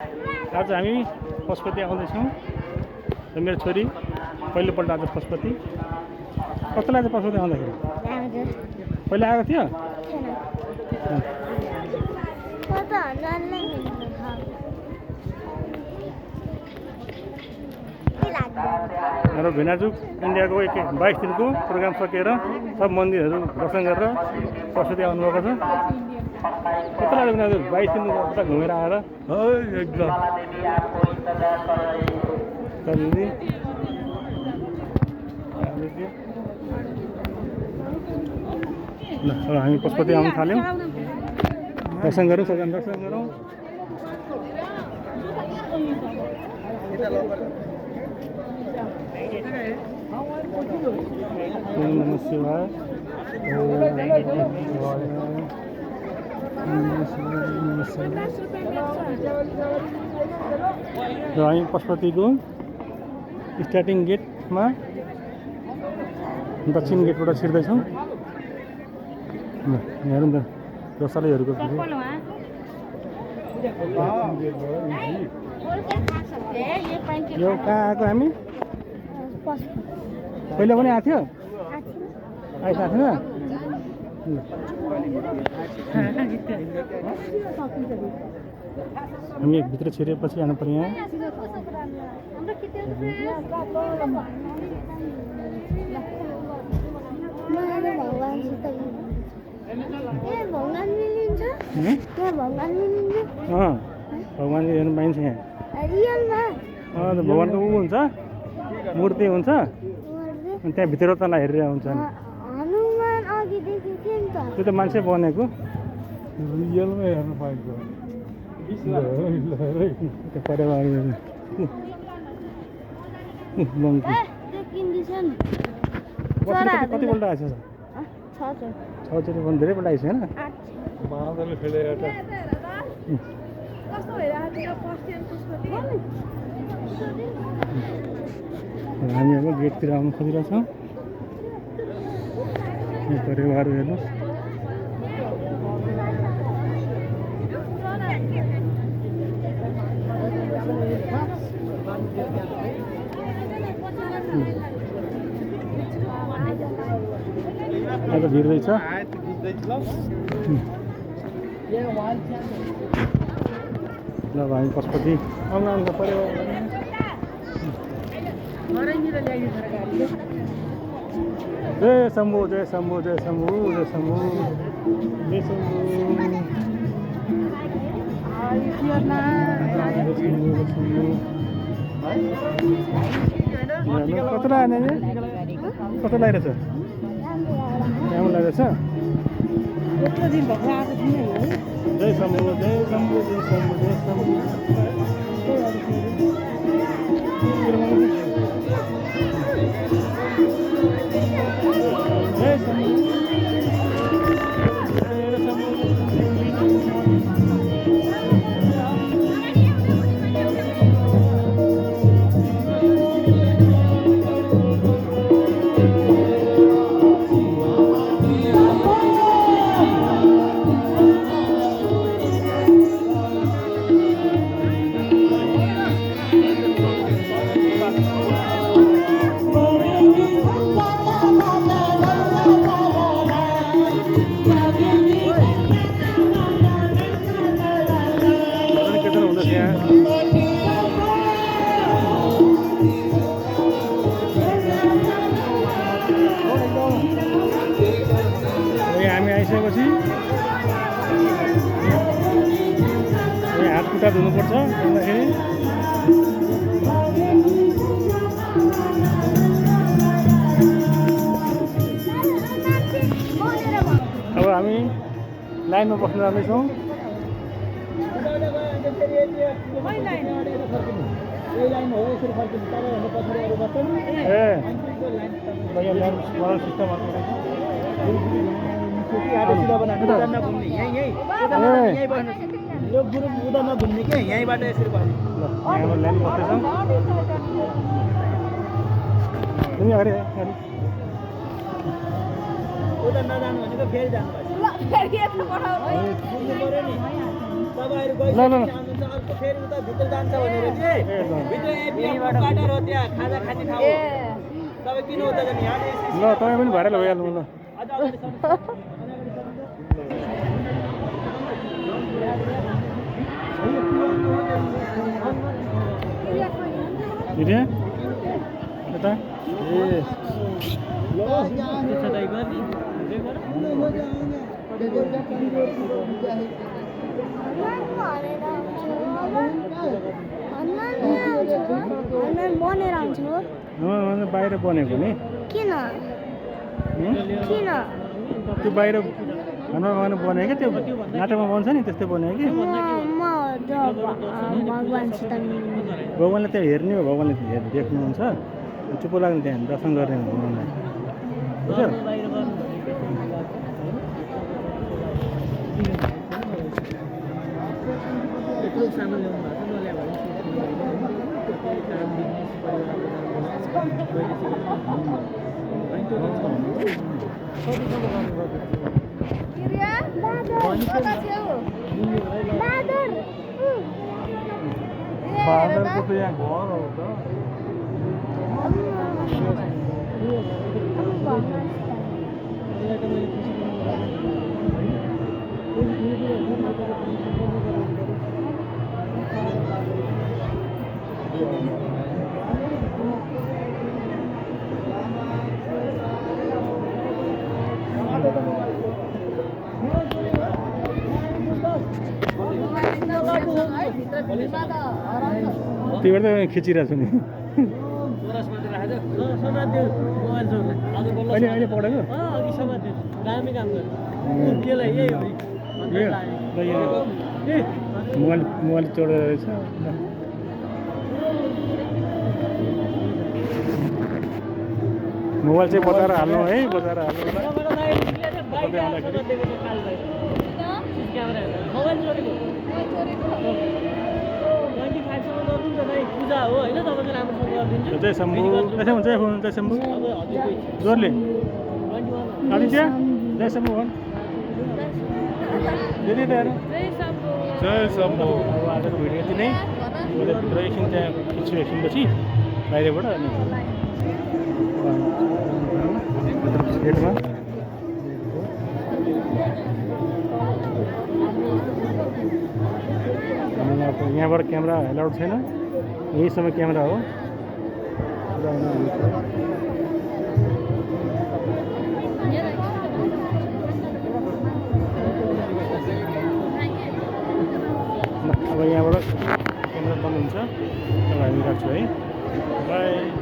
आज हामी पशुपति आउँदैछौँ र मेरो छोरी पहिलोपल्ट आज पशुपति कस्तो लाग्छ पशुपति आउँदाखेरि पहिला आएको थियो र भेनाजुक इन्डियाको 22 दिनको प्रोग्राम सकेर सब मन्दिरहरू दर्शन गरेर पशुपति आउनुभएको छ कस्तो लाग्यो भेनाजुक 22 दिन उता घुमेर आएर एकदम ल हामी पशुपति आउनु थाल्यौँ दर्शन गरौँ सगन दर्शन गरौँ नमः शिवाय र हामी पशुपतिको स्टार्टिङ गेटमा दक्षिण गेटबाट छिर्दैछौँ हेरौँ त रसालैहरूको यो कहाँ आएको हामी पहिला पनि आएको थियो आएको थिएन हामी भित्र छिरेपछि जानु पर्यो यहाँ भगवान्ले हेर्नु पाइन्छ यहाँ भगवान्को ऊ हुन्छ मूर्ति हुन्छ अनि त्यहाँ भित्र तँलाई हेरेर हुन्छ त्यो त मान्छे बनेको रियलमा हेर्नु पाइन्छ कतिपल्ट आएछ छचोटि पनि धेरैपल्ट आइस होइन हामी अब गेटतिर आउनु खोजिरहेछौँ परिवारहरू हेर्नुहोस् आज भिड्दैछ ल हामी पशुपति आउनु आउनु परिवार जय शम्भु जय शम्भु जय शम्भु जय शम्भु जय शम्भु कस्तो लाग्यो कस्तो लागिरहेछ राम्रो लागेछ जय शम्भु जय शम्भु जय शम्भु जय शम्भु जय शम्भु हामी आइसकेपछि हात खुट्टा धुनुपर्छ भन्दाखेरि अब हामी लाइनमा बस्न जाँदैछौँ यो गुरु उदामा घुम्ने के यहीँबाट यसरी भयो लाइन बस्दैछौँ तिमी अरे उता नजानु भनेको फेरि जानु पर्छ तपाईँहरू ल, ल, ल। गइसकेपछि आउनुहुन्छ अर्को फेरि उता भित्र जान्छ भनेर कि भित्र एपिएम क्वार्टर हो त्यहाँ खाजा खाने ठाउँ हो तपाईँ किन उता जाने यहाँ ल तपाईँ पनि भाइरल भइहाल्नु ल अझ अगाडि दिदी यता ए बनेर आउँछु बाहिर बनेको नि किन किन त्यो बाहिर हनुमान बनेको क्या त्यो नाटकमा बन्छ नि त्यस्तै बनेको कि म भगवान्सित भगवान्ले त्यहाँ हेर्ने हो भगवान्ले देख्नुहुन्छ चुप्पो लाग्ने त्यहाँ दर्शन गर्ने भगवान्लाई बुझ्यो सामान ल्याउनु बादरको त यहाँ घर हो त त्यही भएर त खिचिरहेको छु नि अहिले अहिले पढेको दामी काम गर्यो मोबाइल मोबाइल चढेर रहेछ मोबाइल चाहिँ बचाएर हाल्नु है बचाएर हाल्नु पूजा हो होइन तपाईँको राम्रोसँग गरिदिन्छु जय शम्भु जय हुन्छ जय शम्भु जोरले आदित्य जय शम्भु भन् दिदी त्यहाँ जय शम्भु अब आजको भिडियो यति नै मैले भित्र एकछिन त्यहाँ खिच्छु एकछिनपछि बाहिरबाट अनि गेटमा यहाँबाट क्यामेरा एलाउड छैन यही समय क्यामेरा हो अब यहाँबाट क्यामेरा बन्द हुन्छ अब हामी राख्छु है बाई